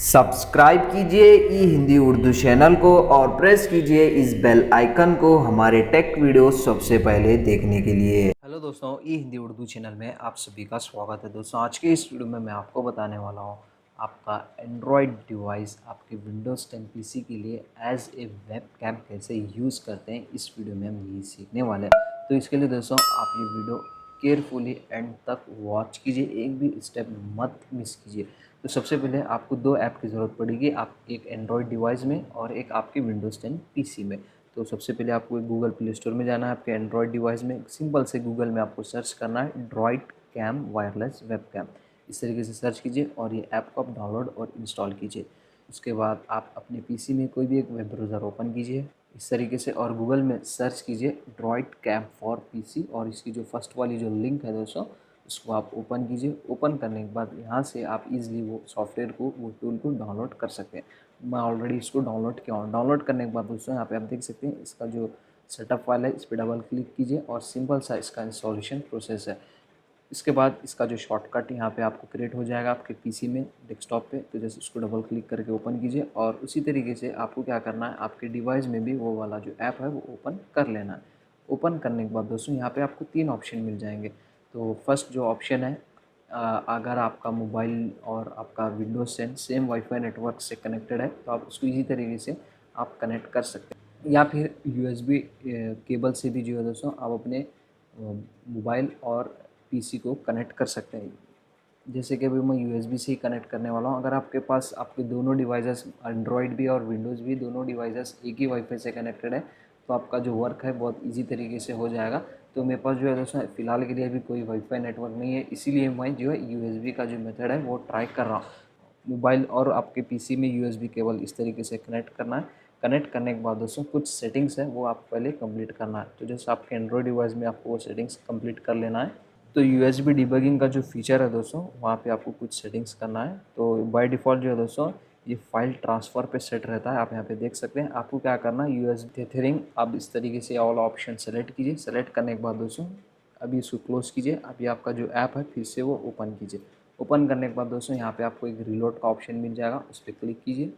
Subscribe कीजिए ई Hindi Urdu channel को और प्रेस कीजिए इस बेल आइकन को हमारे टेक वीडियोस सबसे पहले देखने के लिए। हेलो दोस्तों, ई हिंदी उर्दू चैनल में आप सभी का स्वागत है। दोस्तों, आज के इस वीडियो में मैं आपको बताने वाला हूँ आपका एंड्रॉयड डिवाइस आपके विंडोज़ 10 पीसी के लिए एज ए वेब कैम कैसे यूज़ करते हैं, इस वीडियो में हम यही सीखने वाले हैं। तो इसके लिए दोस्तों आप ये वीडियो केयरफुली एंड तक वॉच कीजिए, एक भी स्टेप मत मिस कीजिए। तो सबसे पहले आपको दो ऐप की ज़रूरत पड़ेगी, आप एक एंड्रॉयड डिवाइस में और एक आपके विंडोज़ 10 पीसी में। तो सबसे पहले आपको एक गूगल प्ले स्टोर में जाना है, आपके एंड्रॉयड डिवाइस में सिंपल से गूगल में आपको सर्च करना है DroidCam wireless webcam. इस तरीके से सर्च कीजिए और ये ऐप को आप डाउनलोड और इंस्टॉल कीजिए। उसके बाद आप अपने पीसी में कोई भी एक वेब ब्राउज़र ओपन कीजिए इस तरीके से और गूगल में सर्च कीजिए ड्रॉइड कैम फॉर पीसी और इसकी जो फर्स्ट वाली जो लिंक है दोस्तों उसको आप ओपन कीजिए। ओपन करने के बाद यहाँ से आप इजीली वो सॉफ्टवेयर को वो टूल को डाउनलोड कर सकते हैं। मैं ऑलरेडी इसको डाउनलोड किया हूँ। डाउनलोड करने के बाद दोस्तों यहाँ पे आप देख सकते हैं इसका जो सेटअप फाइल है, इस पर डबल क्लिक कीजिए और सिंपल सा इसका इंस्टॉलेशन प्रोसेस है। इसके बाद इसका जो शॉर्टकट यहाँ पे आपको क्रिएट हो जाएगा आपके पीसी में डेस्कटॉप पे। तो जैसे उसको डबल क्लिक करके ओपन कीजिए और उसी तरीके से आपको क्या करना है, आपके डिवाइस में भी वो वाला जो ऐप है वो ओपन कर लेना है। ओपन करने के बाद दोस्तों यहाँ पे आपको तीन ऑप्शन मिल जाएंगे। तो फर्स्ट जो ऑप्शन है, अगर आपका मोबाइल और आपका विंडोज 10 सेम वाईफाई नेटवर्क से कनेक्टेड है तो आप उसको इजी तरीके से आप कनेक्ट कर सकते हैं, या फिर यूएसबी केबल से भी जो है दोस्तों आप अपने मोबाइल और पीसी को कनेक्ट कर सकते हैं। जैसे कि अभी मैं यूएसबी से ही कनेक्ट करने वाला हूँ। अगर आपके पास आपके दोनों डिवाइसेस एंड्रॉयड भी और विंडोज़ भी दोनों डिवाइसेस एक ही वाईफाई से कनेक्टेड है तो आपका जो वर्क है बहुत इजी तरीके से हो जाएगा। तो मेरे पास जो है दोस्तों फ़िलहाल के लिए अभी कोई वाईफाई नेटवर्क नहीं है, इसीलिए मैं जो है यूएसबी का जो मेथड है वो ट्राई कर रहा हूँ। मोबाइल और आपके पीसी में यूएसबी केबल इस तरीके से कनेक्ट करना है। कनेक्ट करने के बाद दोस्तों कुछ सेटिंग्स है वो आप पहले कंप्लीट करना है। तो जैसे आपके एंड्रॉयड डिवाइस में आपको वो सेटिंग्स कंप्लीट कर लेना है। तो यूएसबी डिबगिंग का जो फीचर है दोस्तों वहाँ पे आपको कुछ सेटिंग्स करना है। तो बाय डिफ़ॉल्ट जो है दोस्तों ये फाइल ट्रांसफ़र पे सेट रहता है, आप यहाँ पे देख सकते हैं। आपको क्या करना है, यूएसबी टेथरिंग आप इस तरीके से ऑल ऑप्शन सेलेक्ट कीजिए। सेलेक्ट करने के बाद दोस्तों अभी इसको क्लोज़ कीजिए। अभी आपका जो ऐप है फिर से वो ओपन कीजिए। ओपन करने के बाद दोस्तों यहाँ पे आपको एक रीलोड का ऑप्शन मिल जाएगा, उस पर क्लिक कीजिए।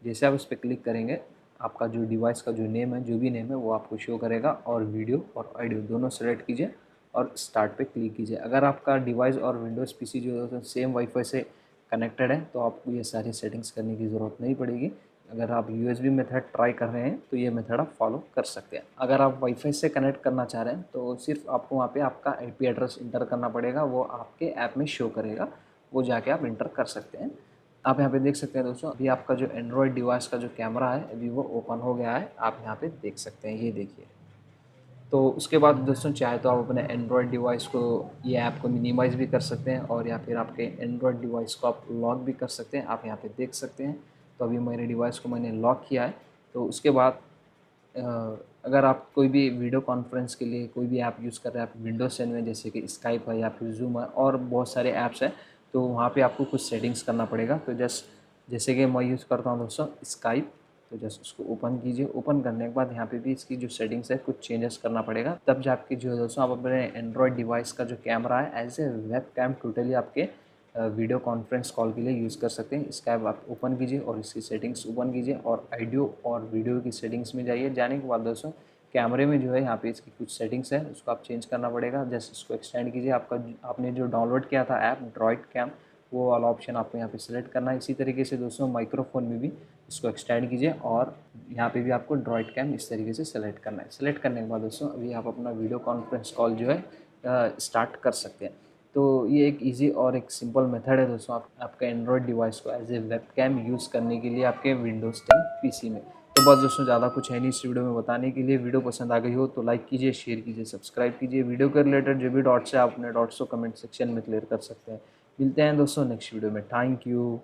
जैसे आप उस पर क्लिक करेंगे आपका जो डिवाइस का जो नेम है, जो भी नेम है वो आपको शो करेगा और वीडियो और ऑडियो दोनों सेलेक्ट कीजिए और स्टार्ट पे क्लिक कीजिए। अगर आपका डिवाइस और विंडोज़ पीसी जो है सेम वाईफाई से कनेक्टेड है तो आपको ये सारी सेटिंग्स करने की ज़रूरत नहीं पड़ेगी। अगर आप यूएसबी मेथड ट्राई कर रहे हैं तो ये मेथड आप फॉलो कर सकते हैं। अगर आप वाईफाई से कनेक्ट करना चाह रहे हैं तो सिर्फ आपको वहाँ पे आपका आईपी एड्रेस इंटर करना पड़ेगा, वो आपके ऐप में शो करेगा, वो जाके आप इंटर कर सकते हैं। आप यहाँ पे देख सकते हैं दोस्तों अभी आपका जो एंड्रॉयड डिवाइस का जो कैमरा है अभी वो ओपन हो गया है, आप यहाँ पे देख सकते हैं, ये देखिए। तो उसके बाद दोस्तों चाहे तो आप अपने एंड्रॉयड डिवाइस को ये ऐप को मिनिमाइज़ भी कर सकते हैं और या फिर आपके एंड्रॉयड डिवाइस को आप लॉक भी कर सकते हैं, आप यहाँ पे देख सकते हैं। तो अभी मेरे डिवाइस को मैंने लॉक किया है। तो उसके बाद अ, अगर आप कोई भी वीडियो कॉन्फ्रेंस के लिए कोई भी ऐप यूज़ कर रहे हैं, आप विंडोज़ 10 में जैसे कि स्काइप है या फिर ज़ूम है और बहुत सारे ऐप्स हैं, तो वहाँ पे आपको कुछ सेटिंग्स करना पड़ेगा। तो जैसे कि मैं यूज़ करता हूँ दोस्तों स्काइप, तो जस्ट उसको ओपन कीजिए। ओपन करने के बाद यहाँ पे भी इसकी जो सेटिंग्स है कुछ चेंजेस करना पड़ेगा, तब जाके जो है दोस्तों आप अपने एंड्रॉयड डिवाइस का जो कैमरा है as a webcam totally आपके वीडियो कॉन्फ्रेंस कॉल के लिए यूज़ कर सकते हैं। इसका ऐप आप ओपन कीजिए और इसकी सेटिंग्स ओपन कीजिए और ऑडियो और वीडियो की सेटिंग्स में जाइए। जाने के बाद दोस्तों कैमरे में जो है यहाँ पे इसकी कुछ सेटिंग्स है उसको आप चेंज करना पड़ेगा। जस्ट इसको एक्सटेंड कीजिए। आपने जो डाउनलोड किया था ऐप ड्रॉइड कैम, वो वाला ऑप्शन आपको यहाँ पे सेलेक्ट करना है। इसी तरीके से दोस्तों माइक्रोफोन में भी इसको एक्सटेंड कीजिए और यहाँ पे भी आपको ड्रॉइड कैम इस तरीके से सेलेक्ट करना है। सेलेक्ट करने के बाद दोस्तों अभी आप अपना वीडियो कॉन्फ्रेंस कॉल जो है स्टार्ट कर सकते हैं। तो ये एक इजी और एक सिंपल मेथड है दोस्तों आपका एंड्रॉयड डिवाइस को as a webcam use करने के लिए आपके विंडोज़ 10 पीसी में। तो बस दोस्तों ज़्यादा कुछ है नहीं इस वीडियो में बताने के लिए। वीडियो पसंद आ गई हो तो लाइक कीजिए, शेयर कीजिए, सब्सक्राइब कीजिए। वीडियो के रिलेटेड जो भी डाउट्स है आप अपने डाउट्स को कमेंट सेक्शन में क्लियर कर सकते हैं। मिलते हैं दोस्तों नेक्स्ट वीडियो में। Thank you.